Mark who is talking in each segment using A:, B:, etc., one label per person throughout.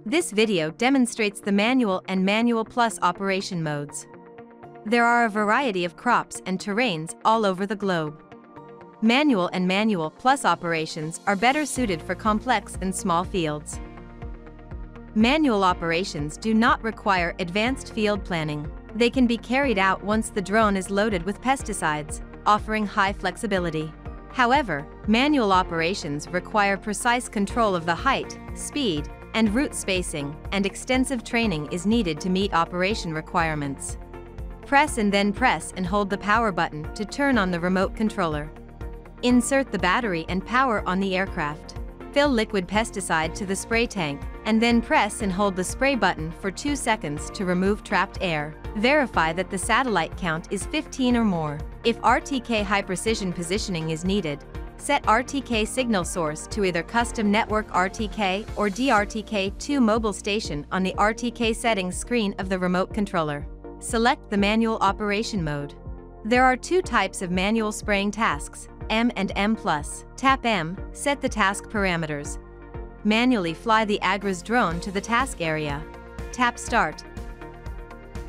A: This video demonstrates the Manual and Manual Plus operation modes. There are a variety of crops and terrains all over the globe. Manual and Manual Plus operations are better suited for complex and small fields. Manual operations do not require advanced field planning. They can be carried out once the drone is loaded with pesticides, offering high flexibility. However, manual operations require precise control of the height, speed, and route spacing, and extensive training is needed to meet operation requirements. Press and hold the power button to turn on the remote controller. Insert the battery and power on the aircraft. Fill liquid pesticide to the spray tank, and then press and hold the spray button for 2 seconds to remove trapped air. Verify that the satellite count is 15 or more. If RTK high-precision positioning is needed, set RTK signal source to either custom network RTK or DRTK2 mobile station on the RTK settings screen of the remote controller. Select the manual operation mode. There are 2 types of manual spraying tasks, M and M+. Tap M, set the task parameters. Manually fly the Agras drone to the task area. Tap Start.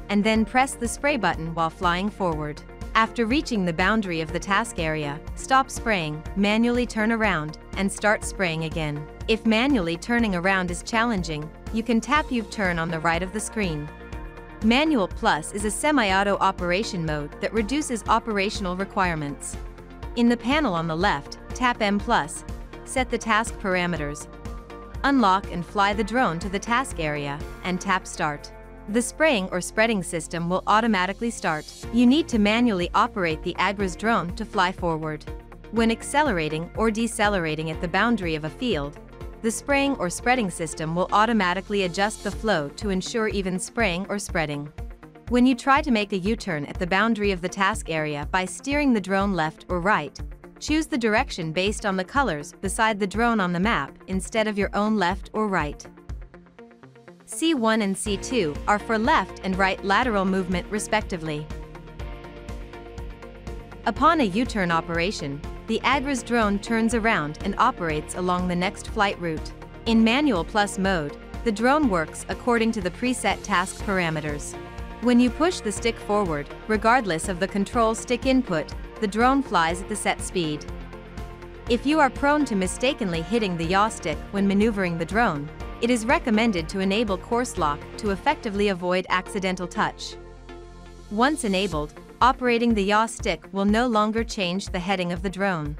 A: And then press the spray button while flying forward. After reaching the boundary of the task area, stop spraying, manually turn around, and start spraying again. If manually turning around is challenging, you can tap U-turn on the right of the screen. Manual Plus is a semi-auto operation mode that reduces operational requirements. In the panel on the left, tap M+, set the task parameters. Unlock and fly the drone to the task area, and tap Start. The spraying or spreading system will automatically start. You need to manually operate the Agras drone to fly forward. When accelerating or decelerating at the boundary of a field, the spraying or spreading system will automatically adjust the flow to ensure even spraying or spreading. When you try to make a U-turn at the boundary of the task area by steering the drone left or right, choose the direction based on the colors beside the drone on the map instead of your own left or right. C1 and C2 are for left and right lateral movement respectively. Upon a U-turn operation, the Agras drone turns around and operates along the next flight route. In Manual Plus mode, the drone works according to the preset task parameters. When you push the stick forward, regardless of the control stick input, the drone flies at the set speed. If you are prone to mistakenly hitting the yaw stick when maneuvering the drone, it is recommended to enable course lock to effectively avoid accidental touch. Once enabled, operating the yaw stick will no longer change the heading of the drone.